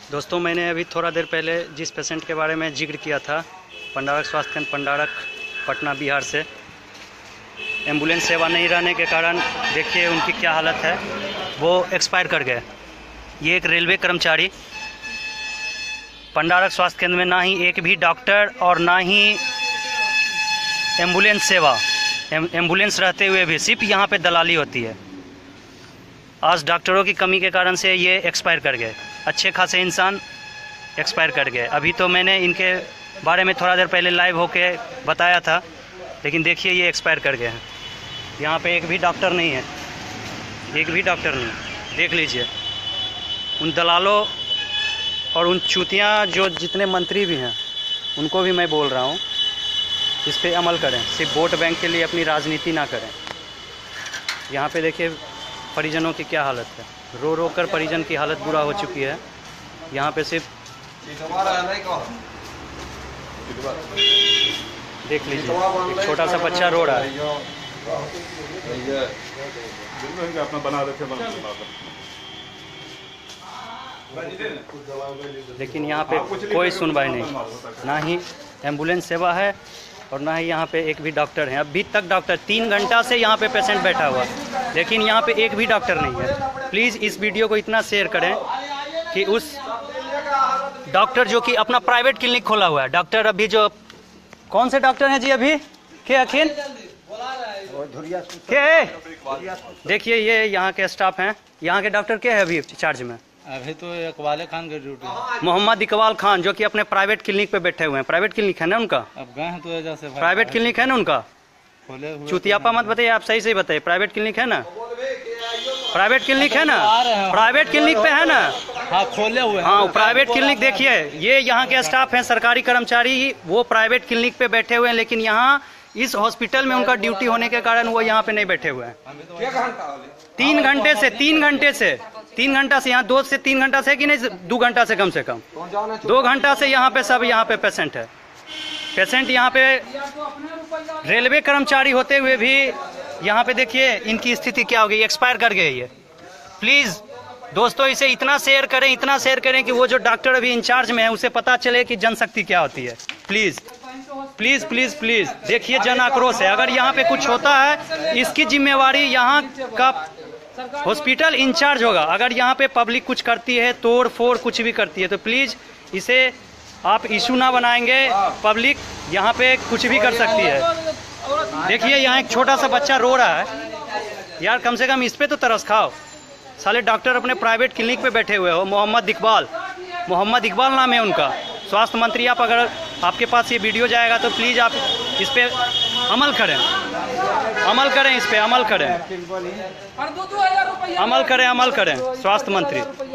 दोस्तों, मैंने अभी थोड़ा देर पहले जिस पेशेंट के बारे में जिक्र किया था, पंडारक स्वास्थ्य केंद्र पंडारक, पटना बिहार से, एम्बुलेंस सेवा नहीं रहने के कारण देखिए उनकी क्या हालत है। वो एक्सपायर कर गए। ये एक रेलवे कर्मचारी, पंडारक स्वास्थ्य केंद्र में ना ही एक भी डॉक्टर और ना ही एम्बुलेंस सेवा, एम्बुलेंस रहते हुए भी सिर्फ यहाँ पे दलाली होती है। आज डॉक्टरों की कमी के कारण से ये एक्सपायर कर गए। अच्छे खासे इंसान एक्सपायर कर गए। अभी तो मैंने इनके बारे में थोड़ा देर पहले लाइव होके बताया था, लेकिन देखिए ये एक्सपायर कर गए हैं। यहाँ पे एक भी डॉक्टर नहीं है, एक भी डॉक्टर नहीं। देख लीजिए उन दलालों और उन चूतियाँ जो जितने मंत्री भी हैं, उनको भी मैं बोल रहा हूँ, इस पर अमल करें। सिर्फ वोट बैंक के लिए अपनी राजनीति ना करें। यहाँ पे देखिए परिजनों की क्या हालत है। रो रो कर परिजन की हालत बुरा हो चुकी है। यहाँ पे सिर्फ देख लीजिए एक छोटा सा बच्चा रो रहा है। लेकिन यहाँ पे कोई सुनवाई नहीं, ना ही एम्बुलेंस सेवा है और ना ही यहाँ पे एक भी डॉक्टर है। अभी तक डॉक्टर 3 घंटा से यहाँ पे पेशेंट बैठा हुआ, लेकिन यहाँ पे एक भी डॉक्टर नहीं है। प्लीज़ इस वीडियो को इतना शेयर करें कि उस डॉक्टर जो कि अपना प्राइवेट क्लिनिक खोला हुआ है, डॉक्टर अभी जो कौन से डॉक्टर हैं जी अभी के अखिल के, देखिए ये यहाँ के स्टाफ हैं। यहाँ के डॉक्टर क्या है अभी चार्ज में? अभी तो इकबाल खान की ड्यूटी है। मोहम्मद इकबाल खान, जो कि अपने प्राइवेट क्लिनिक पे बैठे हुए हैं। प्राइवेट क्लिनिक है ना उनका? अब गए हैं तो वजह से प्राइवेट क्लिनिक है ना उनका? खोले हुए चुतियापा मत बताइए, आप सही सही बताइए। प्राइवेट क्लिनिक है ना? प्राइवेट क्लिनिक है ना? प्राइवेट क्लिनिक पे है ना? हाँ खोले हुए। हाँ प्राइवेट क्लिनिक। देखिए ये यहाँ के स्टाफ हैं, सरकारी कर्मचारी, वो प्राइवेट क्लिनिक पे बैठे हुए हैं, लेकिन यहाँ इस हॉस्पिटल में उनका ड्यूटी होने के कारण वो यहाँ पे नहीं बैठे हुए हैं। 3 घंटे से 3 घंटा से यहाँ 2 से 3 घंटा से कि नहीं, 2 घंटा से कम 2 घंटा से यहाँ पे सब यहाँ पे पेशेंट है। पेशेंट यहाँ पे रेलवे कर्मचारी होते हुए भी यहाँ पे देखिए इनकी स्थिति क्या हो गई, एक्सपायर कर गए ये। प्लीज़ दोस्तों इसे इतना शेयर करें कि वो जो डॉक्टर अभी इंचार्ज में है उसे पता चले कि जनशक्ति क्या होती है। प्लीज़ प्लीज़ प्लीज़ प्लीज़ देखिए जन आक्रोश है। अगर यहाँ पे कुछ होता है इसकी जिम्मेवारी यहाँ का हॉस्पिटल इंचार्ज होगा। अगर यहाँ पे पब्लिक कुछ करती है, तोड़ फोड़ कुछ भी करती है, तो प्लीज़ इसे आप इशू ना बनाएंगे। पब्लिक यहाँ पे कुछ भी कर सकती है। देखिए यहाँ एक छोटा सा बच्चा रो रहा है यार, कम से कम इस पे तो तरस खाओ। साले डॉक्टर अपने प्राइवेट क्लिनिक पे बैठे हुए हो। मोहम्मद इकबाल नाम है उनका, स्वास्थ्य मंत्री। आप अगर आपके पास ये वीडियो जाएगा तो प्लीज़ आप इस पे अमल करें, इस पे अमल करें, स्वास्थ्य मंत्री।